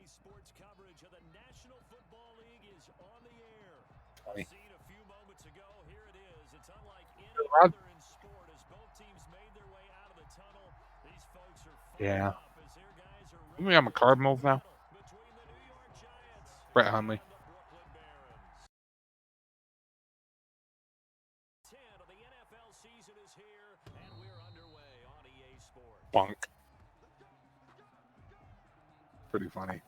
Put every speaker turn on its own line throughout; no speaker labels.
sports coverage of the National Football League is on the air.
Funny.
Seen a few moments ago, here it is. It's unlike any other in sport as both teams made their way out of the tunnel. These folks are fired up as their guys are ready.
I'm a Cardinals now.
Between the New York Giants
Brett Hundley.
and the Brooklyn Barons. 10 of the NFL season is here, and we're underway on EA Sports.
Bunk. Pretty funny.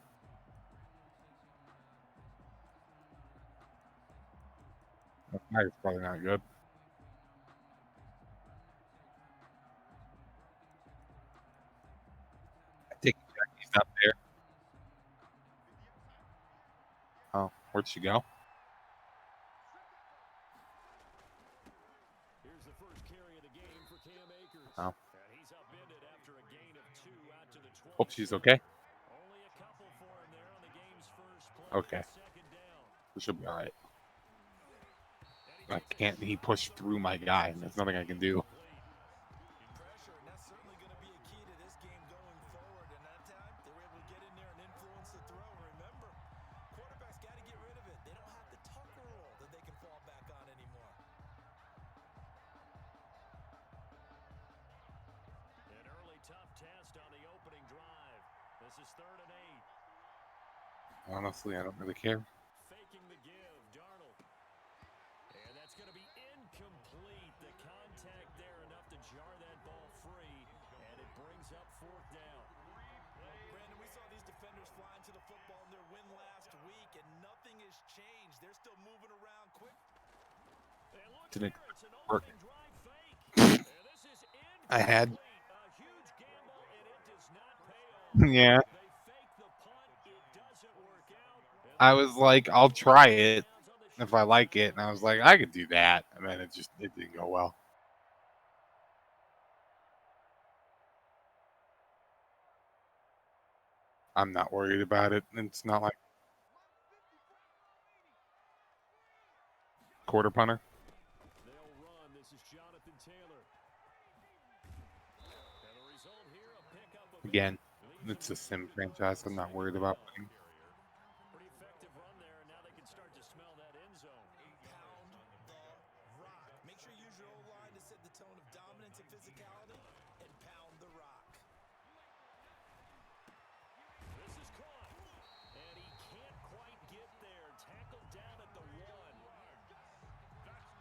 That's probably not good. I take it back. He's not there. Oh, where'd she go?
Here's the first carry of the game for Cam Akers.
Oh.
And he's upended after a gain of 2 out to the 20.
Hope she's okay.
Only a couple for him there on the game's first play.
Okay.
Second down.
We should be all right. I can't. He pushed through my guy, and there's nothing I can do.
Pressure, and that's certainly going to be a key to this game going forward. And that time, they were able to get in there and influence the throw. Remember, quarterbacks got to get rid of it. They don't have the Tucker rule that they can fall back on anymore.
An early tough test on the opening drive. This is 3rd and 8.
Honestly, I don't really care.
Faking the give, Darnold. And that's going to be incomplete. The contact there enough to jar that ball free, and it brings up 4th down.
Brandon, we saw these defenders flying to the football in their win last week, and nothing has changed. They're still moving around quick.
Didn't
There, it's an
work.
opening drive fake. And this is
I had.
incomplete. A huge gamble, and it does not pay off.
Yeah.
They fake the punt. It doesn't work out.
I was like, I'll try it if I like it, and I was like, I could do that, and then it didn't go well. I'm not worried about it. It's not like quarter punter.
They'll run. This is Jonathan Taylor. And the result here, a pickup of
Again, it's a sim franchise. I'm not worried about winning.
pretty effective run there, and now they can start to smell that end zone.
Pound the rock. Make sure you use your O-line to set the tone of dominance and physicality, and pound the rock.
This is caught, and he can't quite get there. Tackled down at the 1.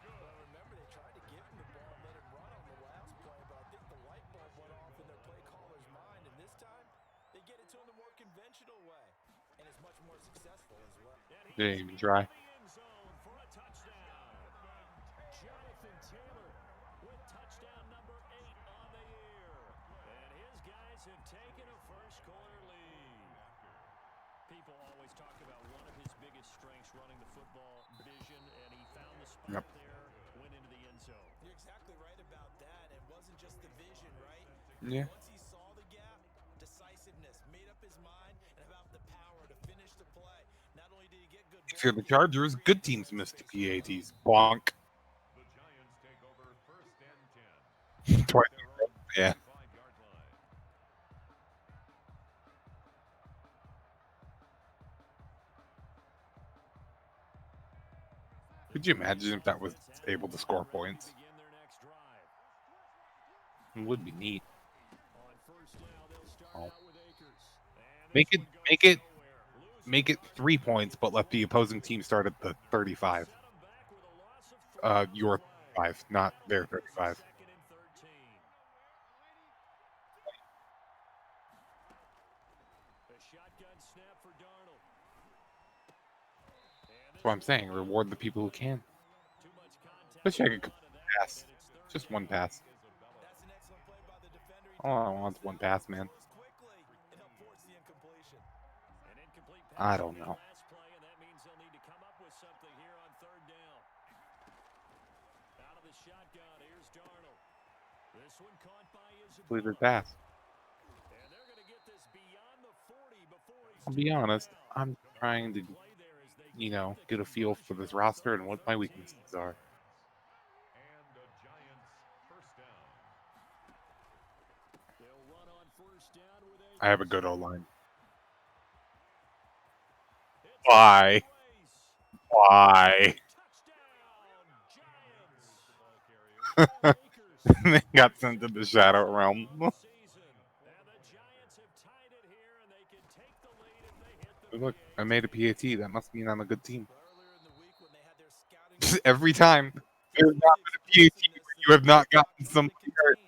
Well, remember, they tried to give him the ball and let him run on the last play, but I think the light bulb went off in their play caller's mind, and this time, they get it to him the more conventional way, and it's much more successful as well.
Didn't even try.
The end zone for a touchdown. Jonathan Taylor with touchdown number 8 on the year. And his guys have taken a first quarter lead. People always talk about one of his biggest strengths running the football, vision, and he found the spot there, went into the end zone.
You're exactly right about that. It wasn't just the vision, right?
Yeah.
Once he saw the gap, decisiveness, made up his mind, and about the power to finish the play. Not only did he get good
If you're the Chargers, good teams miss the PATs. Bonk.
The Giants take over 1st and 10.
Twice. Yeah.
5-yard line.
Could you imagine if that was able to score points?
Begin their next drive.
It would be neat.
On first down, they'll start
Oh.
out with Akers. And
Make
this
it,
one
make
goes
it,
nowhere. Losing
make it 3 points, but let the opposing team start at the 35.
set 'em back with a loss of 3
Your
on the play.
5, not their
This is
35.
2nd and 13. A shotgun snap for Darnold.
That's what I'm saying. Reward the people who can.
Too much contact.
Wish I could
on that,
pass.
and it's 3rd
Just
and
one
8.
pass.
That's an excellent play by the defender. He
All I want is one pass, man.
goes quickly and help force the incompletion.
An incomplete
I
pass
don't
on that
know.
last play, and that means they'll need to come up with something here on 3rd down. Out of the shotgun, here's Darnold. This one caught by
Completed
Isabella.
pass.
And they're going to get this beyond the 40 before he's
I'll be
taken
honest.
down.
I'm trying to,
Play there as they
get a feel for this roster and what my weaknesses are.
And the Giants 1st down.
They'll run on first down with
I have a
Akers.
good O line. Why? Why? They got sent to the Shadow Realm. Look, I made a PAT. That must mean I'm a good team. Every time. There's not been a PAT where you have not gotten somebody hurt.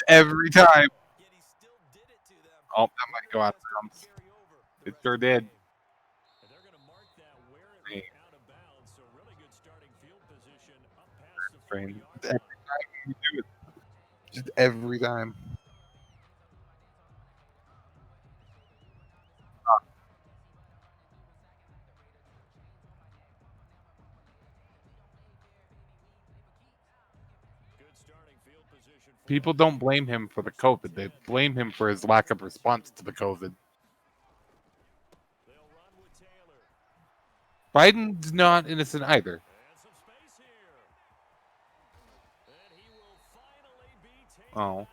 Every time. Oh, that might go out of bounds. It sure did. Hey. Every time you do it. Just every time. People don't blame him for the COVID. They blame him for his lack of response to the COVID. Biden's not innocent either. Oh.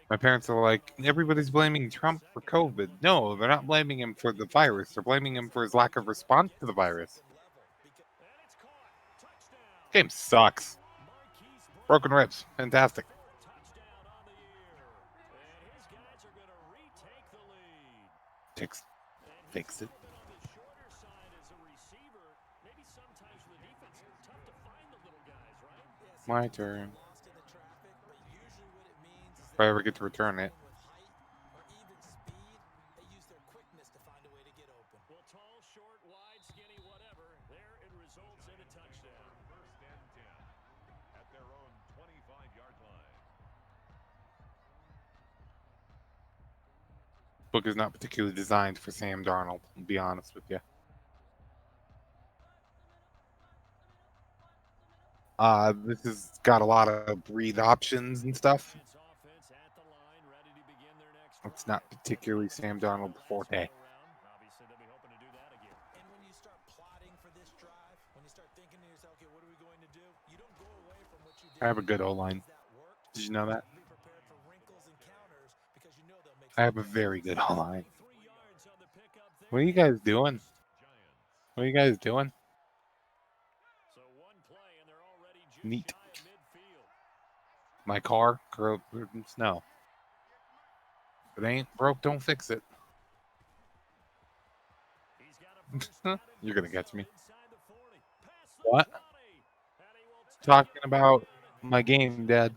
My parents are like, everybody's blaming Trump for COVID. No, they're not blaming him for the virus. They're blaming him for his lack of response to the virus. Game sucks. Broken ribs. Fantastic. Fix it. My turn. If I ever get to return it.
Well, tall, short, wide, skinny, whatever. There it results in a touchdown.
First and 10 at their own 25-yard line.
Book is not particularly designed for Sam Darnold, I'll be honest with you. This has got a lot of breathe options and stuff. It's not particularly Sam Darnold's forte. I have a good O-line. Did you know that? I have a very good O-line. What are you guys doing? What are you guys doing? Neat. My car curled in snow. If it ain't broke, don't fix it. You're gonna catch me. What? Talking about my game, Dad.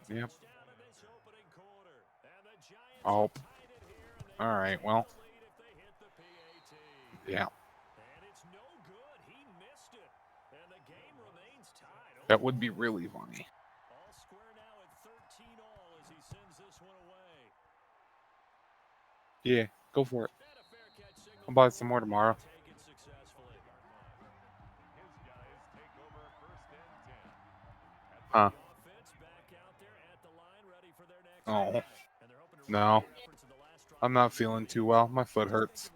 Yep. Oh. All right. Well. Yeah. That would be really funny. Yeah, go for it. I'll buy some more tomorrow. Huh. Oh. No. I'm not feeling too well. My foot hurts.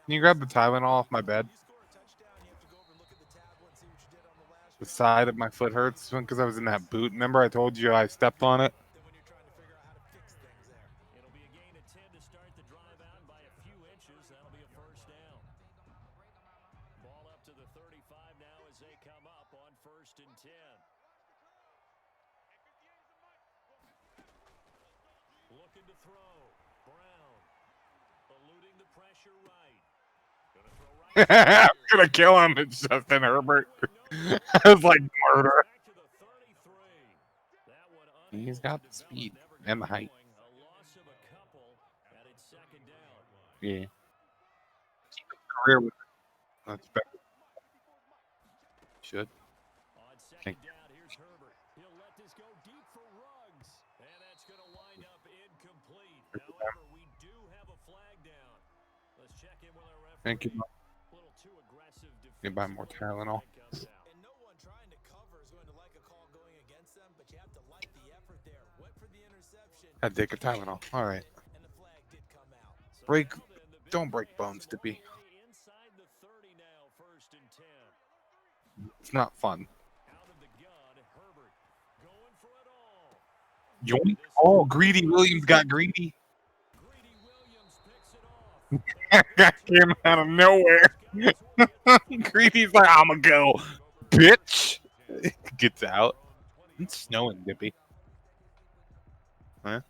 Can you grab the Tylenol off my bed? The side of my foot hurts because I was in that boot. Remember I told you I stepped on it?
It'll be a gain of 10 to start the drive out by a few inches. That'll be a first down. Ball up to the 35 now as they come up on 1st and 10. Looking to throw. Brown. Eluding the pressure right. Gonna throw right.
I'm gonna kill him. It's Justin Herbert. I was like murder. He's got the speed and the height. Yeah. Career with it. That's better. Should. Thank you.
Here's Herbert. He'll let this go deep for Ruggs. And that's going to wind up incomplete. However, we do have a flag down. Let's check in with our referee.
Thank you.
A little too aggressive defense.
You buy more Tylenol.
And no one trying to cover is going to like a call going against them, but you have to like the effort there. Went for the interception.
I'd take a Tylenol. All right.
And the flag did come out.
Don't break bones, Dippy.
Inside the 30 now, 1st and 10.
It's not fun.
Out of the gun, Herbert going for it all.
Yoink. Oh, Greedy Williams got greedy.
Greedy Williams picks it off.
That came out of nowhere. Greedy's like, I'ma go, bitch. Gets out. It's snowing, Dippy. Huh?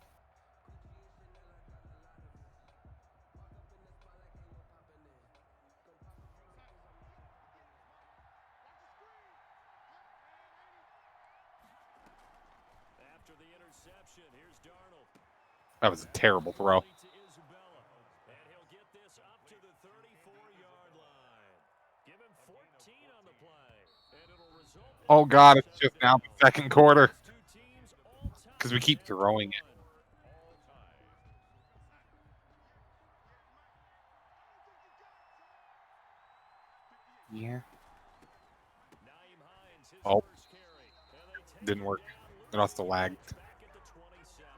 After the interception, here's Darnold.
That was a terrible throw.
To Isabella. And he'll get this up to the 34-yard line. Give him 14 on the play. And it'll result in
Oh, God, it's just now the second quarter.
two teams all tied
Because we keep throwing it. Yeah.
Naeem Hines, his
Oh.
first carry. And they take
Didn't
it
work.
down,
It also
losing
lagged.
back at the 27.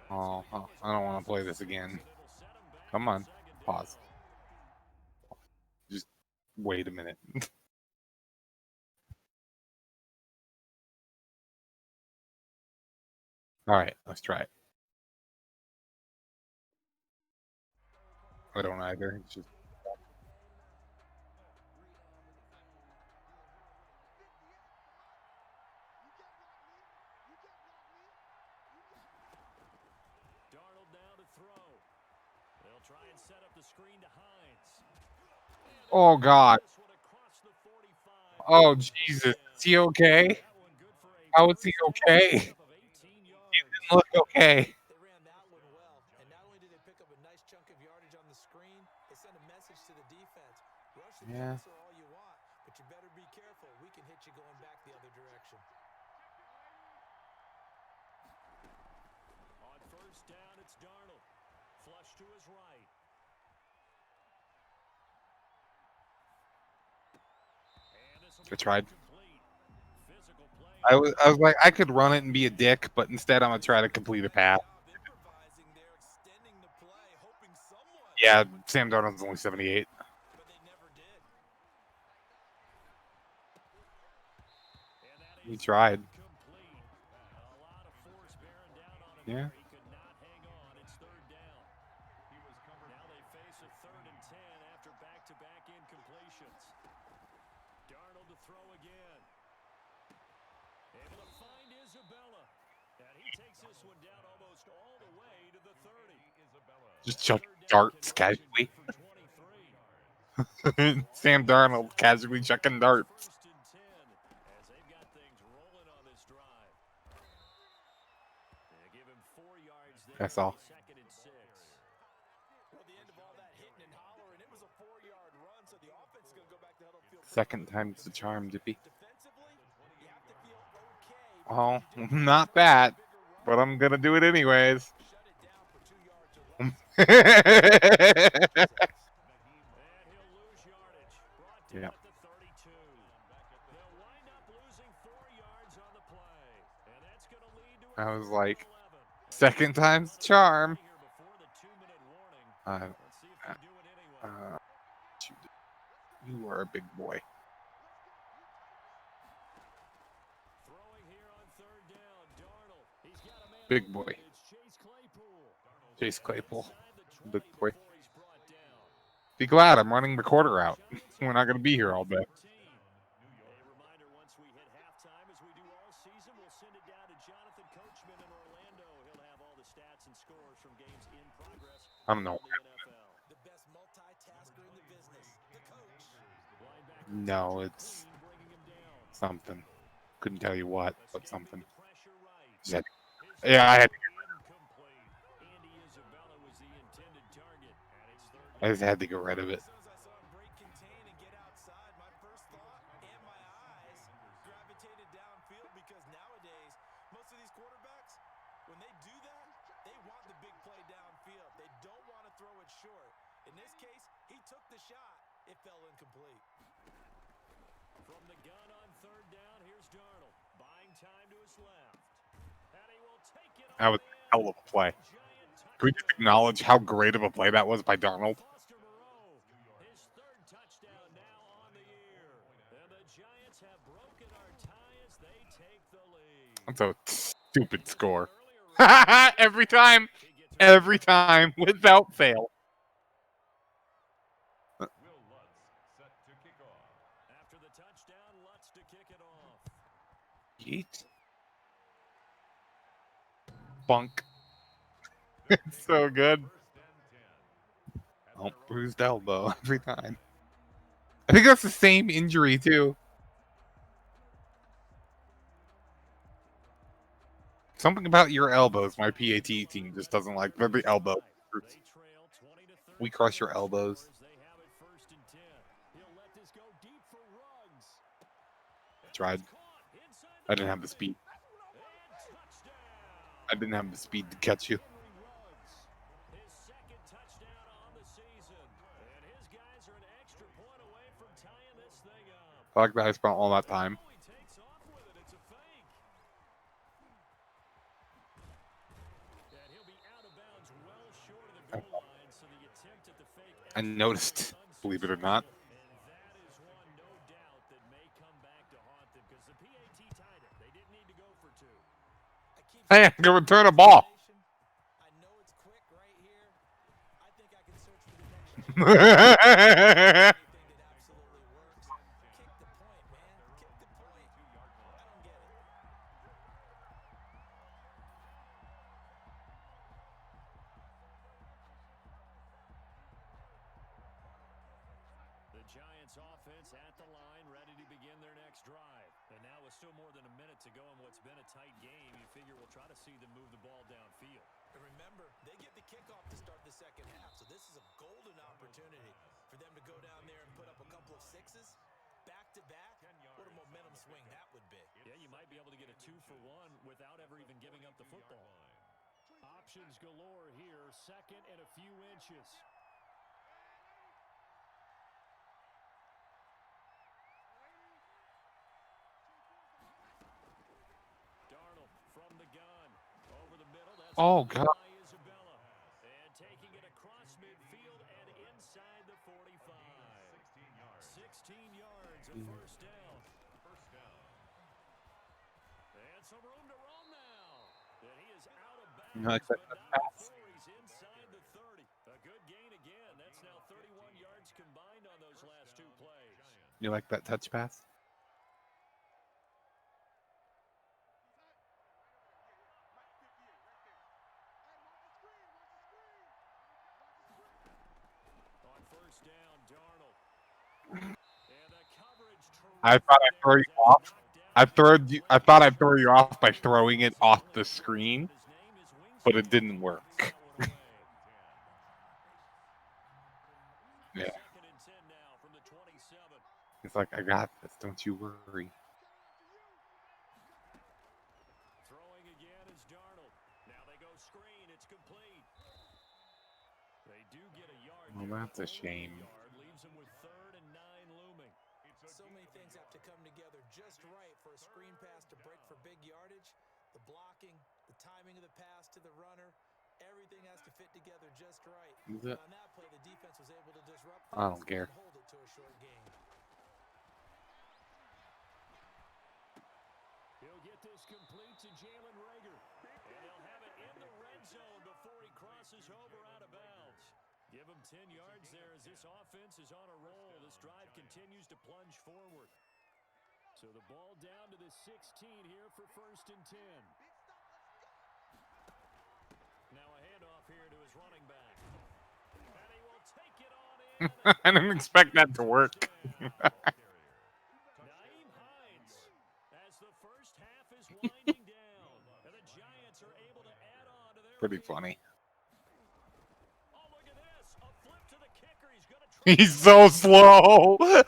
Oh, I don't want to play this again.
And it'll set him back
Come
on
on.
second down.
Pause. Just wait a minute. All right, let's try it. I don't either. It's just
Darnold now to throw. They'll try and set up the screen to Hines.
oh, God.
This one across the 45.
Oh, Jesus. Is he okay?
That one good for a
How is he
first down
okay?
pickup of 18 yards.
He didn't look okay.
They ran that one well, and not only did they pick up a nice chunk of yardage on the screen, they sent a message to the defense. Rush the
Yeah.
passer all you want, but you better be careful. We can hit you going back the other direction.
On first down, it's Darnold. Flush to his right. And this will
I
be
tried.
complete. Physical play.
I was like, I could run it and be a dick, but instead I'm going to try to complete a pass.
Improvising there, extending the play, hoping someone.
Yeah, Sam Darnold's only 78.
But they never did.
And that
We
is
tried.
complete. A lot of force bearing down on him
Yeah.
there. He could not hang on. It's third down. Now they face a 3rd and 10 after back-to-back incompletions. Darnold to throw again. Able to find Isabella. And he takes this one down almost all the way to the 30.
Just chuck
Third down
darts
conversion
casually.
for 23.
Sam Darnold casually chucking darts.
1st and 10 as they've got things rolling on this drive. They give him 4 yards there.
That's all.
2nd and 6.
Well, the end of all that hitting and hollering, it was a 4-yard run, so the offense is going to go back to huddle field.
Second time's the charm, Dippy.
Defensively, you have to feel okay.
Oh, not that, but I'm going to do it anyways.
Shut it down for 2 yards or less.
And he'll lose yardage. Brought down
Yeah.
at the 32. They'll wind up losing 4 yards on the play. And that's going to lead to
I
a
was
3rd
like,
and 11.
second time's the charm.
Here before the 2-minute warning.
Uh,
Let's see if they do it anyway.
You are a big boy.
Throwing here on 3rd down. Darnold. He's got a man
Big
open.
boy.
It's Chase Claypool.
Chase Claypool.
Inside the
Big
20
boy.
before he's brought down.
Be glad I'm running the quarter out. We're not going to be here all day.
A reminder, once we hit halftime, as we do all season, we'll send it down to Jonathan Coachman in Orlando. He'll have all the stats and scores from games in progress
I don't know.
around the NFL.
The best multitasker in the business, the coach.
Linebacker
No, it's
Clean bringing him down.
something. Couldn't tell you what, but something.
Escaping the pressure right.
Just had-
His
Yeah, I had to,
incomplete. Andy Isabella was the intended target. And it's 3rd
I just had to get rid of it.
As soon as I saw him break contain and get outside, my first thought and my eyes gravitated downfield because nowadays, most of these quarterbacks, when they do that, they want the big play downfield. They don't want to throw it short. In this case, he took the shot. It fell incomplete.
From the gun on 3rd down, here's Darnold. Buying time to his left. And he will take it
That was
on
a hell of a play.
giant
Can we just acknowledge how great of a play that was by Darnold?
Foster Moreau, his 3rd touchdown now on the year. And the Giants have broken our tie as they take the lead.
That's a stupid score.
Early
Every time. Every time, without fail.
Will Lutz set to kick off.
After the touchdown, Lutz to kick it off.
Yeet. Bunk. It's so good.
First and 10. At
Oh,
their own
bruised elbow every time. I think that's the same injury, too. Something about your elbows, my PAT team just doesn't like. They're the elbow.
They trail 20 to 30.
We crush your elbows.
They have it first and 10. He'll let this go deep for Ruggs.
Tried.
Caught inside
I didn't have the speed.
and touchdown.
I didn't have the speed to catch you.
Ruggs. His second touchdown on the season. And his guys are an extra point away from tying this thing up.
I like that I spent all that time.
Oh, he takes off with it. It's a fake. And he'll be out of bounds well short of the goal line, so the attempt at the fake
I noticed, believe it or not.
and that is one, no doubt, that may come back to haunt them because the PAT tied it. They didn't need to go for two.
Hey, I'm gonna return a ball.
I know it's quick right here. I think I can search for the next
That's
anything that absolutely works. Kick the point, man. Kick the point. I don't get it.
The Giants offense at the line, ready to begin their next drive. And now with still more than a minute to go in what's been a tight game, you figure we'll try to see them move the ball downfield.
And remember, they get the kickoff to start the second half, so this is a golden opportunity for them to go down there and put up a couple of sixes. Back to back, what a momentum swing that would be.
Yeah, you might be able to get a 2-for-1 without ever even giving up the football. Options galore here, second and a few inches. Darnold from the gun. Over the middle, that's
Oh,
caught
God.
by Isabella. And taking it across midfield and inside the 45.
16 yards.
16 yards, a first down.
First down.
And some room to roam now. And he is out of bounds.
You like that
but not
pass?
before he's inside the 30. A good gain again. That's now 31 yards combined on those last two plays.
You like that touch pass?
On first down, Darnold. And the coverage
I thought I'd throw you off. I thought I'd throw you off by throwing it off the screen, but it didn't work. Yeah.
Second and 10 now from the 27.
It's like, I got this. Don't you worry.
Throwing again is Darnold. Now they go screen. It's complete. They do get a yard.
Well, that's a shame.
Yard leaves them with 3rd and 9 looming.
So many things have to come together just right for a screen pass to break for big yardage. The blocking, the timing of the pass to the runner, everything has to fit together just right.
Is it?
On that play, the defense was able to disrupt
I don't
things
care.
and hold it to a short gain.
He'll get this complete to Jalen Reagor. And he'll have it in the red zone before he crosses over out of bounds. Give him 10 yards there as this offense is on a roll. This drive continues to plunge forward. So the ball down to the 16 here for first and 10. Now a handoff here to his running back. And he will take it on in.
I didn't expect that to work.
Naeem Hines as the first half is winding down. And the Giants are able to add on to their
Pretty
lead.
funny.
Oh, look at this. A flip to the kicker. He's going to try.
He's so slow.
Tried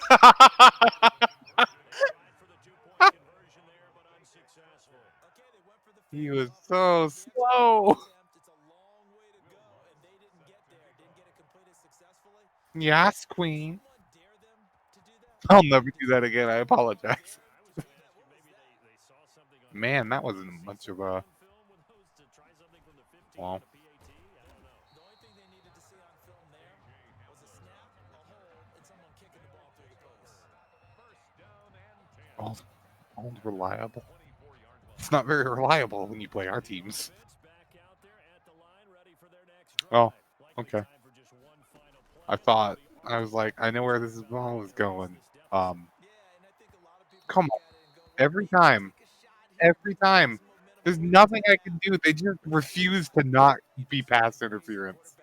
for the 2-point conversion there, but unsuccessful.
Okay, they went for the
He
field
was
goal.
so
That's a
slow.
attempt. It's a long way to go, and they didn't get there. Didn't get it completed successfully.
Yes, Queen.
Someone dare them to do that?
I'll never do that again. I apologize.
I was going to ask you, maybe they saw something on
Man, that wasn't much of a.
film with those to try something from the 15
Well.
to PAT. I don't know.
The only thing they needed to see on film there was a snap, a hold, and someone kicking the ball through the post.
First down and 10.
All reliable.
24-yard line.
It's not very reliable when you play our teams.
Offense back
Oh, okay. I thought I was like, I know where this ball is going. Come on, every time. There's nothing I can do. They just refuse to not be pass interference.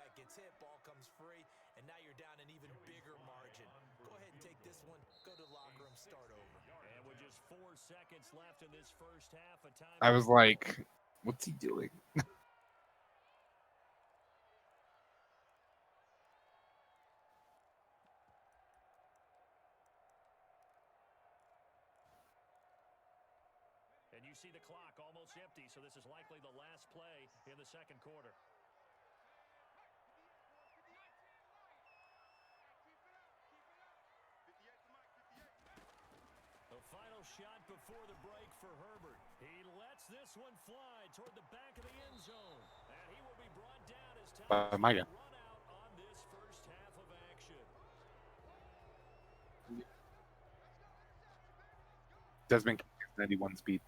I was like, what's he doing?
And you see the clock almost empty, so this is likely the last play in the second quarter. The final shot before the break for Herbert. He lets this one fly toward the back of the end zone. And he will be brought down as time
My God.
run out on this first half of action.
Desmond 91 speed.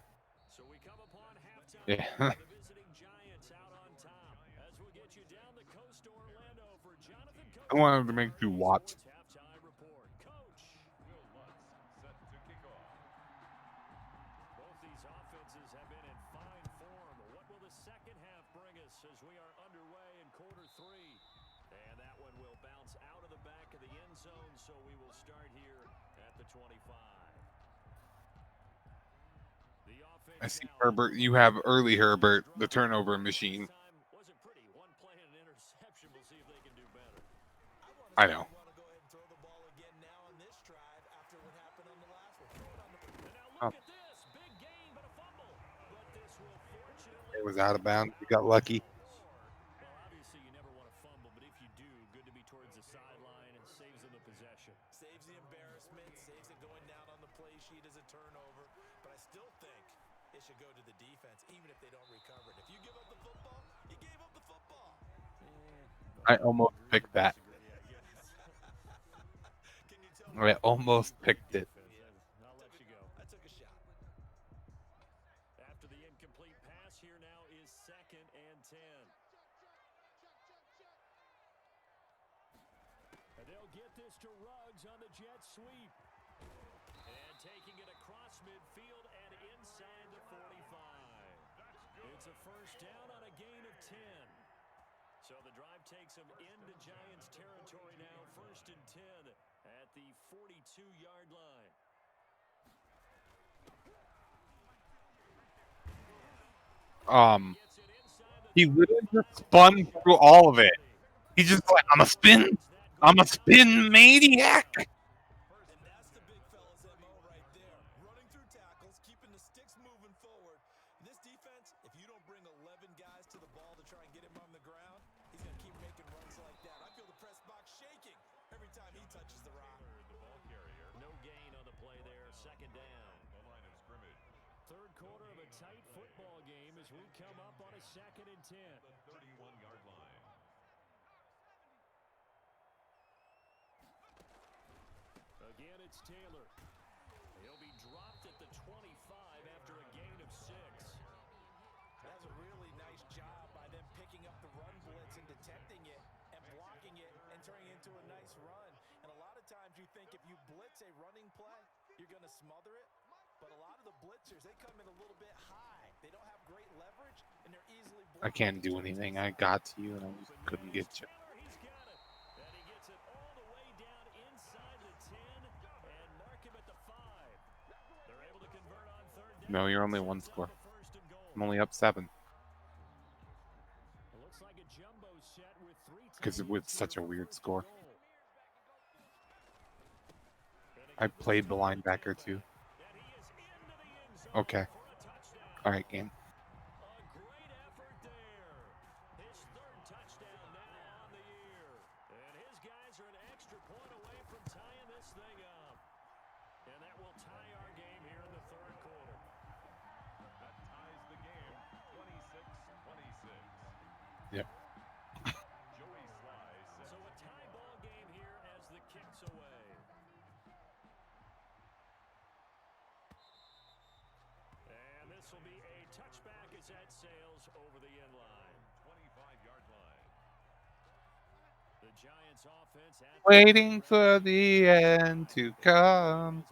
So we come upon halftime.
Yeah.
The visiting Giants out on top. As we'll get you down the coast to Orlando for Jonathan Coach.
I wanted to make you watch.
Halftime report. Coach.
Will Lutz set to kick off.
Both these offenses have been in fine form. What will the second half bring us as we are underway in quarter three? And that one will bounce out of the back of the end zone, so we will start here at the 25.
I see Herbert. You have early Herbert, the turnover machine.
Was it pretty? One play and an interception. We'll see if they can do better.
I know. Oh. It was out of bounds. You got lucky.
Well, obviously you never want to fumble, but if you do, good to be towards the sideline and saves them the possession.
Saves the embarrassment, saves it going down on the play sheet as a turnover. But I still think it should go to the defense, even if they don't recover it. If you give up the football, you gave up the football.
I almost picked that. I almost picked it.
I'll let you go.
I took a shot.
After the incomplete pass, here now is 2nd and 10. And they'll get this to Ruggs on the jet sweep. And taking it across midfield and inside the 45. It's a first down on a gain of 10. So the drive takes them into Giants territory now, 1st and 10 at the 42-yard line.
He literally just spun through all of it. He's just like, I'm a spin maniac.
And that's the big fella's MO right there. Running through tackles, keeping the sticks moving forward. In this defense, if you don't bring 11 guys to the ball to try and get him on the ground, he's going to keep making runs like that. I feel the press box shaking every time he touches the rock.
The ball carrier.
No gain on the play there, 2nd down.
The line of scrimmage.
Third quarter of a tight football game as we come up on a 2nd and 10.
The 31-yard line.
Again, it's Taylor. He'll be dropped at the 25 after a gain of 6.
That's a really nice job by them picking up the run blitz and detecting it and blocking it and turning it into a nice run. And a lot of times you think if you blitz a running play, you're going to smother it. But a lot of the blitzers, they come in a little bit high. They don't have great leverage, and they're easily blocked.
I can't do anything. I got to you, and I just couldn't get you.
He's got it. And he gets it all the way down inside the 10 and mark him at the 5. They're able to convert on 3rd down.
No, you're only one score.
First and goal.
I'm only up 7.
It looks like a jumbo set with 3
Because with such a weird score.
goal.
I played the linebacker too. Okay. All right, game.
A great effort there. His 3rd touchdown now on the year. And his guys are an extra point away from tying this thing up. And that will tie our game here in the 3rd quarter.
That ties the game. 26-26.
Yep.
Joey Sly sets
So a tie ball game here as the kick's away. And this will be a touchback as that sails over the end line.
25-yard line.
Waiting for the end to come.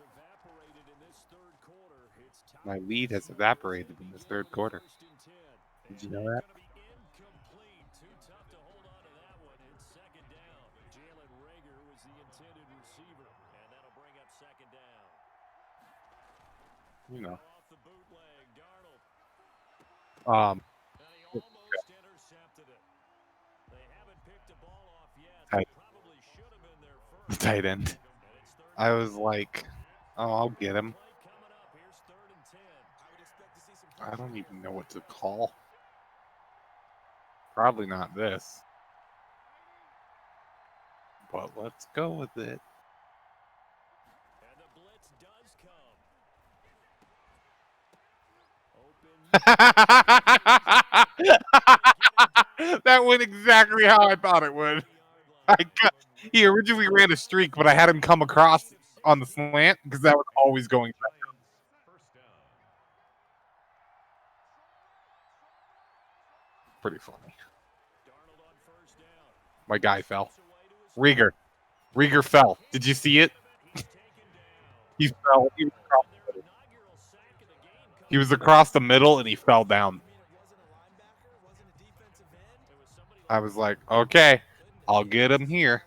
My lead has evaporated in this third quarter. Did you know that?
Too tough to hold on to that one. It's second down. Jalen Reagor was the intended receiver, and that'll bring up second down.
You know.
Off the bootleg, Darnold.
Um.
And he almost intercepted it. They haven't picked a ball off yet.
Tight.
Probably should have been there first.
Tight end. I was like, oh, I'll get him. I don't even know what to call. Probably not this. But let's go with it.
And the blitz does come.
That went exactly how I thought it would. He originally ran a streak, but I had him come across on the slant because that was always going back. Pretty funny. My guy fell. Reagor fell. Did you see it? He fell. He was across the middle and he fell down. I was like, okay, I'll get him here.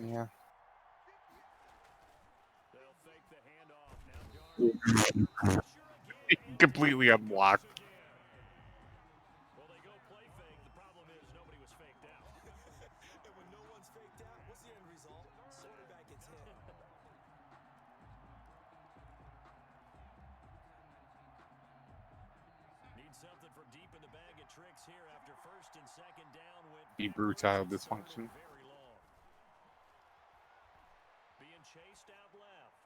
Yeah. Completely unblocked.
Well, they go play fake. The problem is nobody was faked out.
And when no one's faked out, what's the end result? Quarterback gets hit.
Need something from deep in the bag of tricks here after first and second down went
Ebrutile dysfunction.
very long. Being chased out left.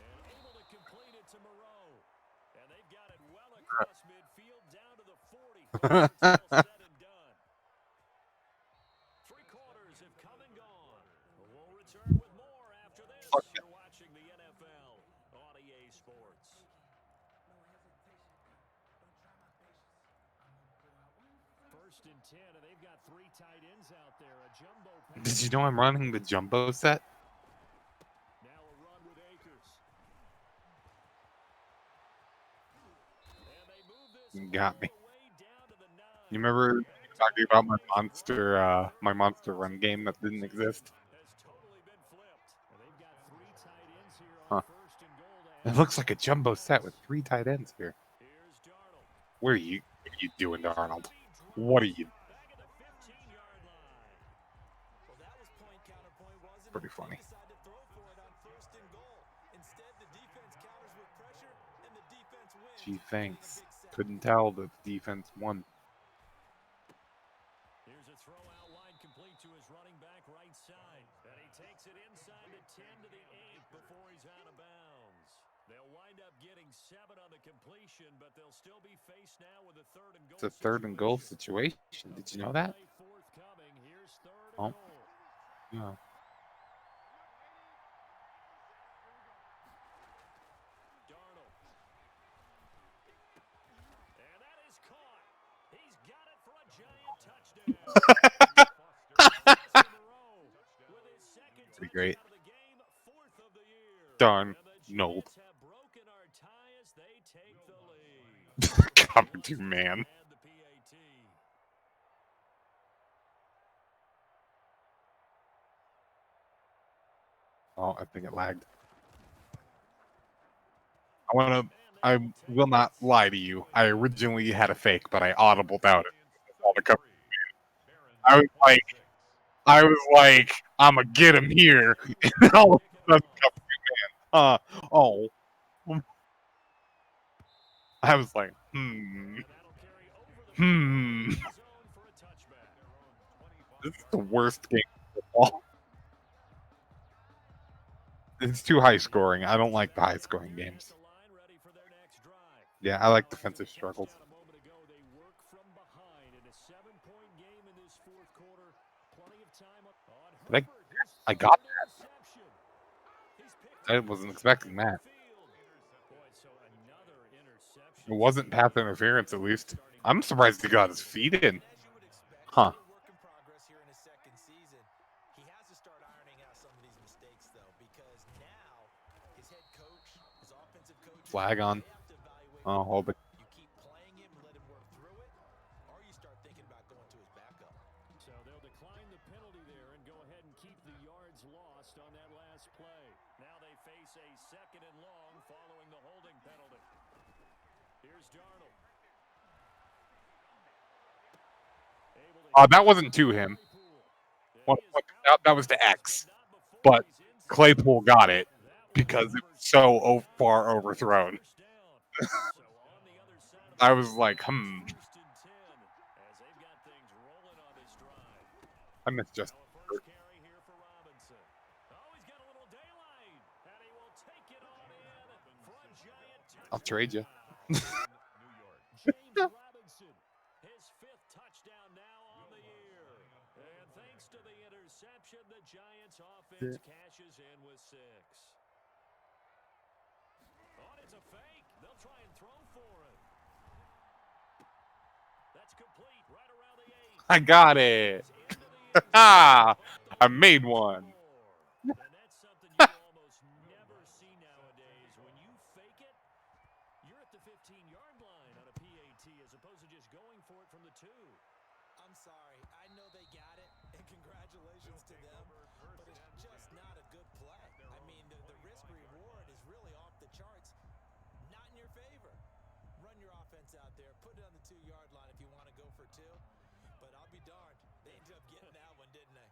And able to complete it to Moreau. And they've got it well across midfield down to the 40. Said and done. 3 quarters have come and gone. We'll return with more after this. You're watching the NFL on EA Sports. First and 10, and they've got 3 tight ends out there. A jumbo pass.
Did you know I'm running the jumbo set?
Now a run with Akers. And they move this
You got me.
all the way down to the 9.
You remember talking about my monster run game that didn't exist?
Has totally been flipped. And they've got 3 tight ends here
Huh.
on first and goal to
It looks like a jumbo set with 3 tight ends here.
Here's Darnold.
What are you doing, Arnold? What are you?
Back at the 15-yard line.
Well, that was point counterpoint, wasn't it?
Pretty funny.
They decided to throw for it on first and goal. Instead, the defense counters with pressure, and the defense wins.
Gee, thanks. Couldn't tell that the defense won.
Here's a throw out wide complete to his running back right side. And he takes it inside the 10 to the 8 before he's out of bounds. They'll wind up getting 7 on the completion, but they'll still be faced now with a third and goal.
It's a third and goal situation. Did you know that?
Forthcoming. Here's third
Oh.
and goal.
Yeah.
Darnold. And that is caught. He's got it for a giant touchdown. With his second
Pretty great.
touchdown of the game, 4th of the year.
Darn.
And the
No.
Giants have broken our tie as they take the lead.
Cover 2 man.
And the PAT.
Oh, I think it lagged. I will not lie to you. I originally had a fake, but I audibled out it. All the cover. I was like, I'ma get him here. And all of a sudden, cover 2 man. I was like, This is the worst game of football. It's too high scoring. I don't like the high scoring games. Yeah, I like defensive struggles. But I got that. I wasn't expecting that. It wasn't path interference, at least. I'm surprised he got his feet in. Huh.
Still a work in progress here in his second season. He has to start ironing out some of these mistakes, though, because now his head coach, his offensive coach,
Flag on.
they have to evaluate.
Oh, hold it.
You keep playing him, let him work through it, or you start thinking about going to his backup.
So they'll decline the penalty there and go ahead and keep the yards lost on that last play. Now they face a 2nd and long following the holding penalty. Here's Darnold.
That wasn't to him. That was to X. But Claypool got it because it was so far overthrown. I was like, I missed just. I'll trade you.
James Robinson, his 5th touchdown now on the year. And thanks to the interception, the Giants offense cashes in with 6. Oh, it's a fake. They'll try and throw for it. That's complete right around the 8.
I got it. Ha! I made one.
And that's something you almost never see nowadays. When you fake it, you're at the 15-yard line on a PAT as opposed to just going for it from the 2.
I'm sorry. I know they got it, and congratulations to them, but it's just not a good play. I mean, the risk-reward is really off the charts. Not in your favor. Run your offense out there. Put it on the 2-yard line if you want to go for 2. But I'll be darned. They ended up getting that one, didn't they?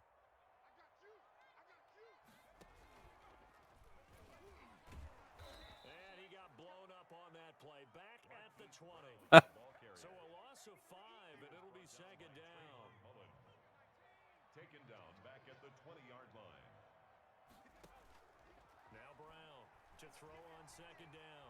And he got blown up on that play. Back at the 20. So a loss of 5, and it'll be 2nd down.
Taken down back at the 20-yard line.
Now Brown to throw on 2nd down.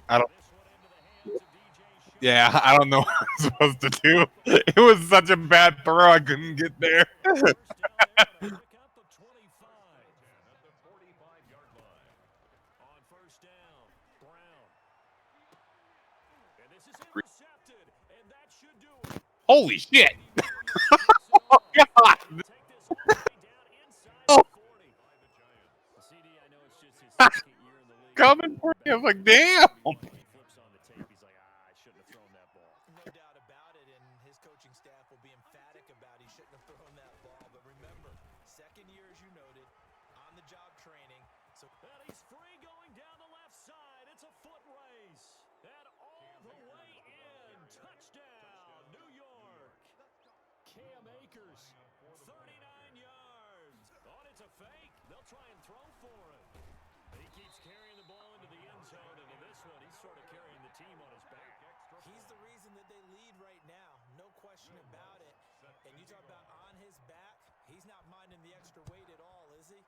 I don't.
This one into the hands of DJ Shaw.
Yeah, I don't know what I'm supposed to do. It was such a bad throw. I couldn't get there.
First down there and a pickup of 25.
At the 45-yard line.
On first down, Brown. And this is intercepted, and that should do it.
Holy shit!
Oh,
God!
take this all the way down inside
Oh.
the 40. The CD, I know it's just his 2nd year in the league.
Coming for you. I was like, damn.
He flips on the tape. He's like, I shouldn't have thrown that ball.
No doubt about it, and his coaching staff will be emphatic about he shouldn't have thrown that ball. But remember, 2nd year, as you noted, on-the-job training. So
And he's free going down the left side. It's a foot race. And all the way in. Touchdown, New York. Cam Akers, 39 yards. Oh, it's a fake. They'll try and throw for it. He keeps carrying the ball into the end zone, and in this one, he's sort of carrying the team on his back.
he's the reason that they lead right now. No question about it. And you talk about on his back, he's not minding the extra weight at all, is he?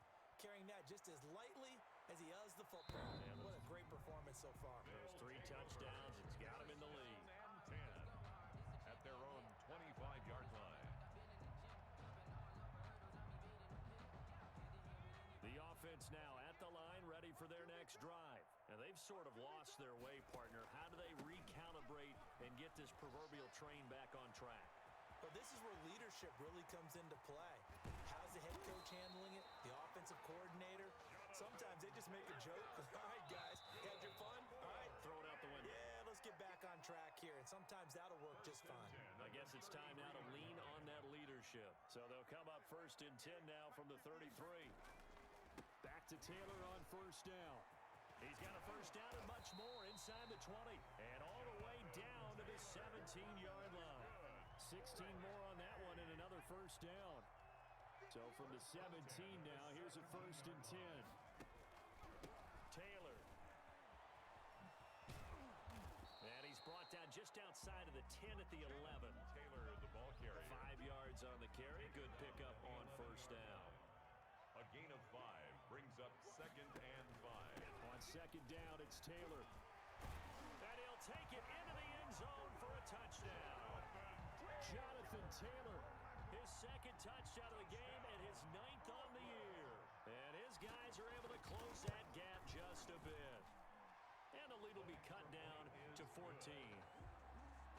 Carrying that just as lightly as he does the football. What a great performance so far.
Those 3 touchdowns, it's got him in the lead.
And 10 at their own 25-yard line.
The offense now at the line, ready for their next drive. And they've sort of lost their way, partner. How do they recalibrate and get this proverbial train back on track?
Well, this is where leadership really comes into play. How's the head coach handling it? The offensive coordinator? Sometimes they just make a joke. All right, guys, you had your fun? All right,
Throw it out the window.
yeah, let's get back on track here. And sometimes that'll work just fine.
I guess it's time now to lean on that leadership. So they'll come up 1st and 10 now from the 33. Back to Taylor on first down. He's got a first down and much more inside the 20. And all the way down to the 17-yard line. 16 more on that one and another first down. So from the 17 now, here's a 1st and 10. Taylor. And he's brought down just outside of the 10 at the 11.
Taylor, the ball carrier.
5 yards on the carry. Good pickup on first down.
A gain of 5 brings up 2nd and 5.
On 2nd down, it's Taylor. And he'll take it into the end zone for a touchdown. Jonathan Taylor, his 2nd touchdown of the game and his 9th on the year. And his guys are able to close that gap just a bit. And the lead will be cut down to 14.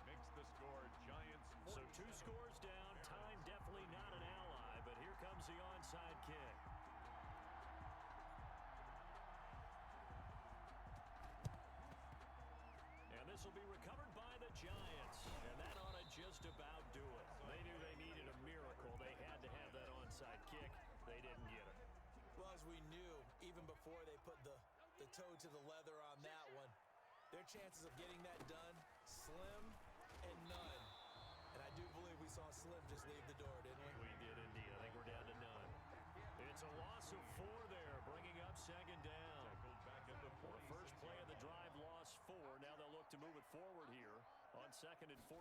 Makes the the score, Giants
So 2 scores down. Time definitely not an ally, but here comes the onside kick. And this will be recovered by the Giants. And that ought to just about do it. They knew they needed a miracle. They had to have that onside kick. They didn't get it.
Well, as we knew, even before they put the toe to the leather on that one, their chances of getting that done, slim and none. And I do believe we saw Slim just leave the door, didn't we?
We did indeed. I think we're down to none. It's a loss of 4 there, bringing up second down.
tackled back at the
The
46
first play of the drive, lost 4. Now they'll look to move it forward here on 2nd and 14.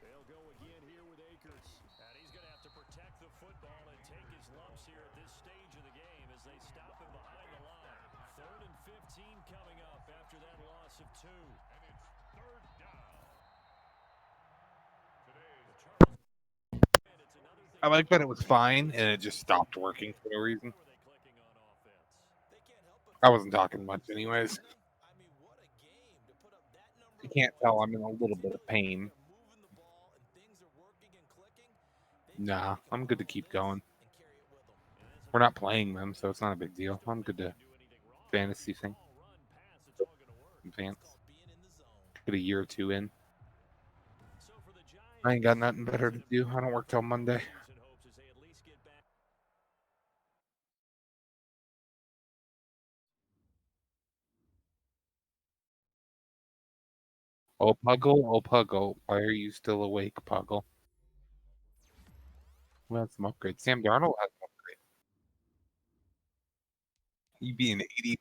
They'll go again here with Akers. And he's going to have to protect the football and take his lumps here at this stage of the game as they stop him behind the line. 3rd and 15 coming up after that loss of 2.
And it's 3rd down. Today's
And it's another thing.
I like that it was fine and it just stopped working for no reason.
Who are they clicking on offense?
They can't help but
I wasn't talking much anyways.
I mean, what a game to put up that number
You
of
can't
points.
tell I'm in a little bit of pain.
They're moving the ball and things are working and clicking.
Nah, I'm good to keep going.
And carry it with them.
We're not playing them, so it's not a big deal. I'm good to fantasy thing. Advance.
Called being in the zone.
Get a year or 2 in.
So for the Giants,
I ain't got nothing better to do. I don't work till Monday.
in hopes as they at least get back.
Oh, Puggle, why are you still awake, Puggle? Well, that's some upgrade. Sam Darnold has an upgrade. He being 80